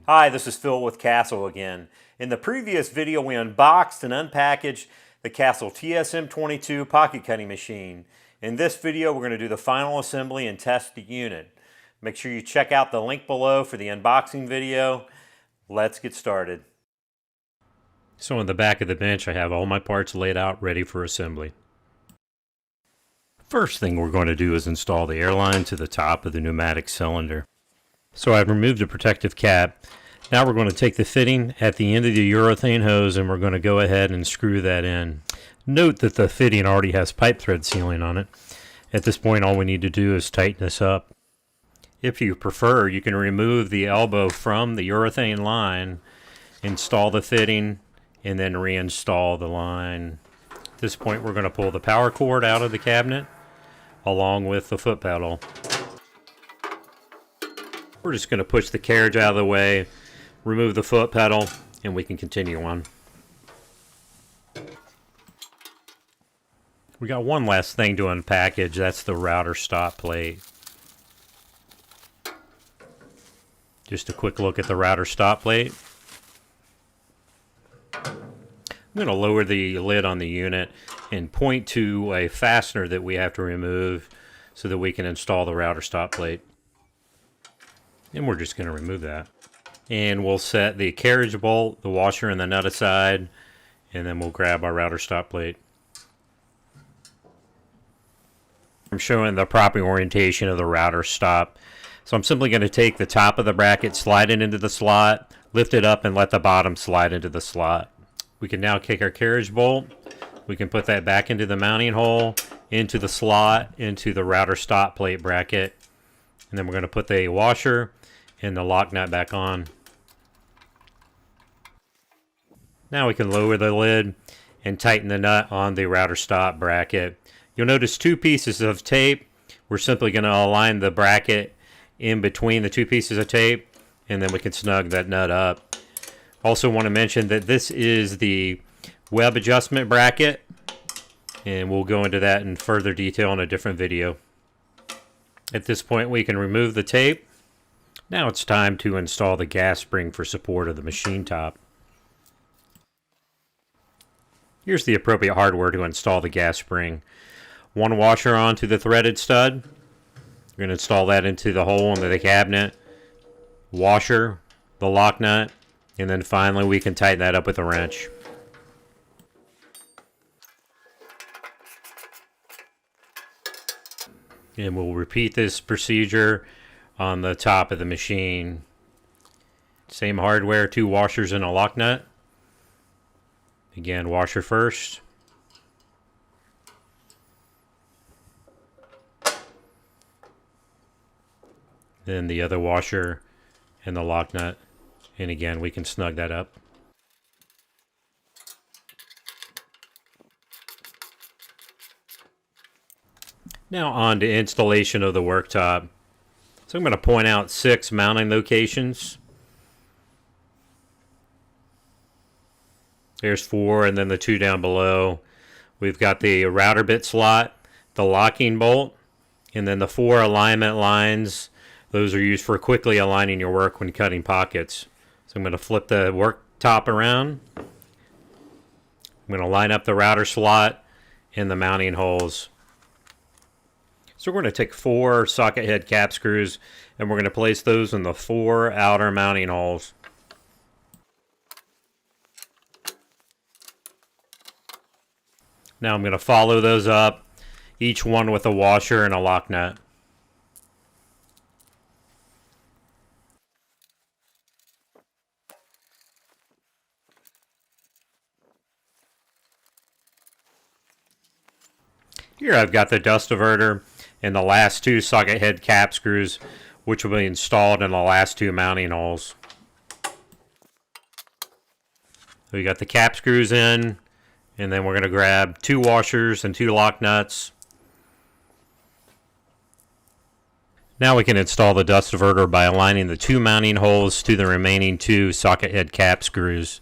Hi, this is Phil with Castle again. In the previous video we unboxed and unpackaged the Castle TSM-22 pocket cutting machine. In this video we're going to do the final assembly and test the unit. Make sure you check out the link below for the unboxing video. Let's get started. So on the back of the bench I have all my parts laid out ready for assembly. First thing we're going to do is install the airline to the top of the pneumatic cylinder. So I've removed the protective cap. Now we're going to take the fitting at the end of the urethane hose and we're going to go ahead and screw that in. Note that the fitting already has pipe thread sealing on it. At this point all we need to do is tighten this up. If you prefer, you can remove the elbow from the urethane line, install the fitting, and then reinstall the line. At this point we're going to pull the power cord out of the cabinet along with the foot pedal. We're just going to push the carriage out of the way, remove the foot pedal, and we can continue on. We got one last thing to unpackage. That's the router stop plate. Just a quick look at the router stop plate. I'm going to lower the lid on the unit and point to a fastener that we have to remove so that we can install the router stop plate. And we're just going to remove that. And we'll set the carriage bolt, the washer, and the nut aside, and then we'll grab our router stop plate. I'm showing the proper orientation of the router stop. So I'm simply going to take the top of the bracket, slide it into the slot, lift it up, and let the bottom slide into the slot. We can now kick our carriage bolt. We can put that back into the mounting hole, into the slot, into the router stop plate bracket. And then we're going to put the washer and the lock nut back on. Now we can lower the lid and tighten the nut on the router stop bracket. You'll notice two pieces of tape. We're simply going to align the bracket in between the two pieces of tape, and then we can snug that nut up. Also want to mention that this is the web adjustment bracket, and we'll go into that in further detail in a different video. At this point we can remove the tape. Now it's time to install the gas spring for support of the machine top. Here's the appropriate hardware to install the gas spring. One washer onto the threaded stud. We're going to install that into the hole into the cabinet. Washer, the lock nut, and then finally we can tighten that up with a wrench. And we'll repeat this procedure on the top of the machine. Same hardware, two washers and a lock nut. Again, washer first. Then the other washer and the lock nut. And again, we can snug that up. Now on to installation of the worktop. So I'm going to point out 6 mounting locations. There's 4, and then the 2 down below. We've got the router bit slot, the locking bolt, and then the 4 alignment lines. Those are used for quickly aligning your work when cutting pockets. So I'm going to flip the worktop around. I'm going to line up the router slot and the mounting holes. So we're going to take 4 socket head cap screws and we're going to place those in the 4 outer mounting holes. Now I'm going to follow those up, each one with a washer and a lock nut. Here I've got the dust diverter and the last 2 socket head cap screws, which will be installed in the last 2 mounting holes. So we got the cap screws in, and then we're going to grab 2 washers and 2 lock nuts. Now we can install the dust diverter by aligning the 2 mounting holes to the remaining 2 socket head cap screws.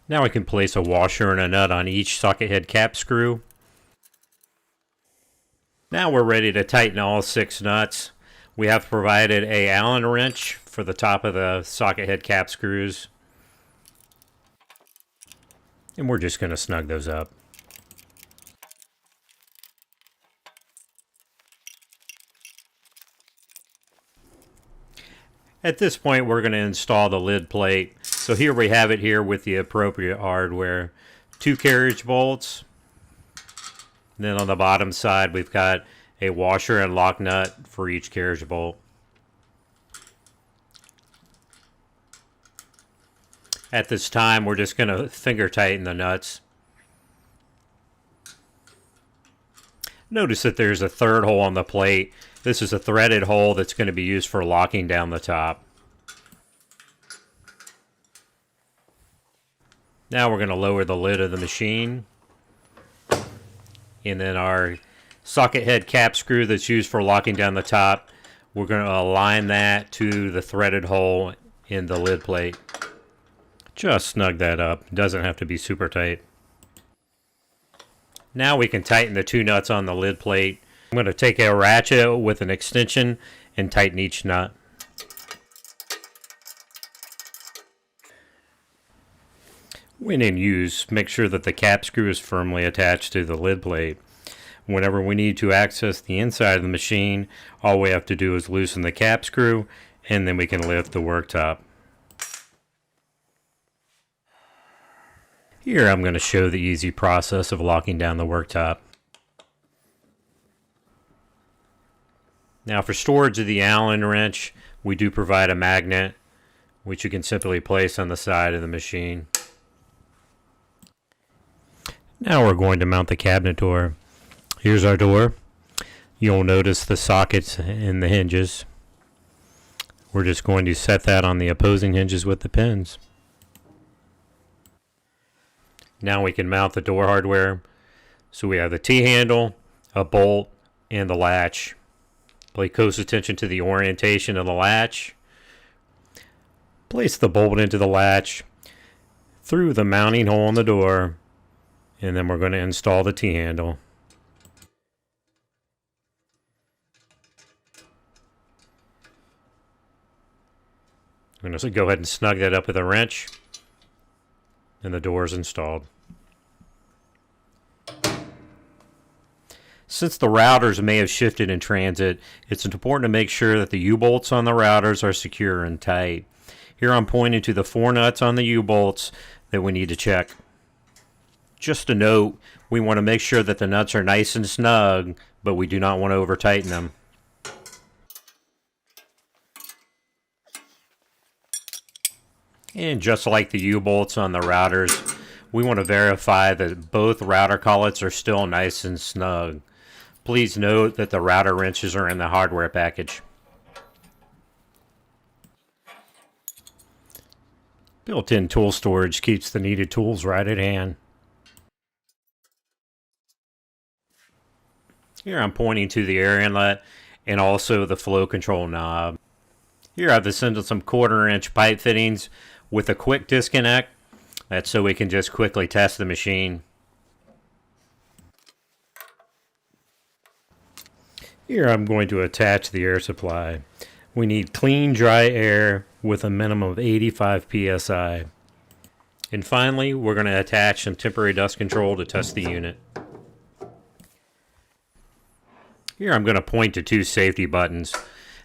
Now we can place a washer and a nut on each socket head cap screw. Now we're ready to tighten all 6 nuts. We have provided a Allen wrench for the top of the socket head cap screws. And we're just going to snug those up. At this point, we're going to install the lid plate. So here we have it here with the appropriate hardware. 2 carriage bolts. And then on the bottom side, we've got a washer and lock nut for each carriage bolt. At this time, we're just going to finger tighten the nuts. Notice that there's a third hole on the plate. This is a threaded hole that's going to be used for locking down the top. Now we're going to lower the lid of the machine. And then our socket head cap screw that's used for locking down the top, we're going to align that to the threaded hole in the lid plate. Just snug that up. It doesn't have to be super tight. Now we can tighten the 2 nuts on the lid plate. I'm going to take a ratchet with an extension and tighten each nut. When in use, make sure that the cap screw is firmly attached to the lid plate. Whenever we need to access the inside of the machine, all we have to do is loosen the cap screw, and then we can lift the worktop. Here I'm going to show the easy process of locking down the worktop. Now for storage of the Allen wrench, we do provide a magnet, which you can simply place on the side of the machine. Now we're going to mount the cabinet door. Here's our door. You'll notice the sockets and the hinges. We're just going to set that on the opposing hinges with the pins. Now we can mount the door hardware. So we have the T-handle, a bolt, and the latch. Pay close attention to the orientation of the latch. Place the bolt into the latch through the mounting hole in the door, and then we're going to install the T-handle. I'm going to go ahead and snug that up with a wrench, and the door is installed. Since the routers may have shifted in transit, it's important to make sure that the U-bolts on the routers are secure and tight. Here I'm pointing to the 4 nuts on the U-bolts that we need to check. Just a note, we want to make sure that the nuts are nice and snug, but we do not want to over-tighten them. And just like the U-bolts on the routers, we want to verify that both router collets are still nice and snug. Please note that the router wrenches are in the hardware package. Built-in tool storage keeps the needed tools right at hand. Here I'm pointing to the air inlet and also the flow control knob. Here I've assembled some 1/4-inch pipe fittings with a quick disconnect. That's so we can just quickly test the machine. Here I'm going to attach the air supply. We need clean, dry air with a minimum of 85 psi. And finally, we're going to attach some temporary dust control to test the unit. Here I'm going to point to 2 safety buttons.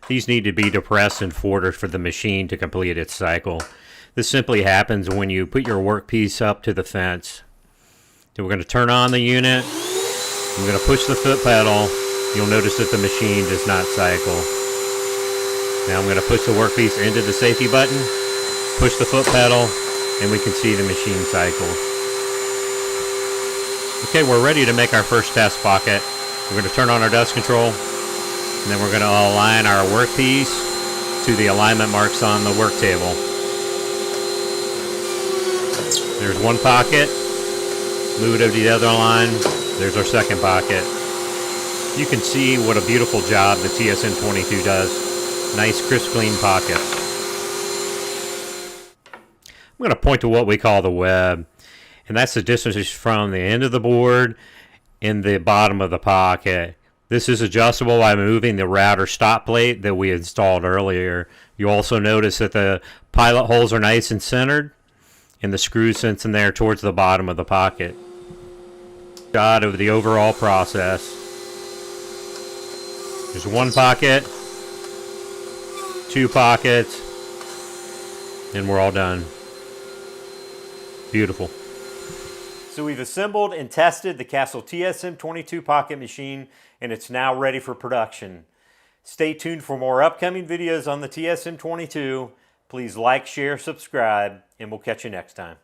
These need to be depressed and forwarded for the machine to complete its cycle. This simply happens when you put your workpiece up to the fence. Then we're going to turn on the unit. I'm going to push the foot pedal. You'll notice that the machine does not cycle. Now I'm going to push the workpiece into the safety button, push the foot pedal, and we can see the machine cycle. Okay, we're ready to make our first test pocket. We're going to turn on our dust control, and then we're going to align our workpiece to the alignment marks on the work table. There's one pocket. Move it over to the other line. There's our second pocket. You can see what a beautiful job the TSM-22 does. Nice, crisp, clean pockets. I'm going to point to what we call the web, and that's the distance from the end of the board and the bottom of the pocket. This is adjustable by moving the router stop plate that we installed earlier. You also notice that the pilot holes are nice and centered, and the screw sits in there towards the bottom of the pocket. Shot of the overall process. There's one pocket, two pockets, and we're all done. Beautiful. So we've assembled and tested the Castle TSM-22 pocket machine, and it's now ready for production. Stay tuned for more upcoming videos on the TSM-22. Please like, share, subscribe, and we'll catch you next time.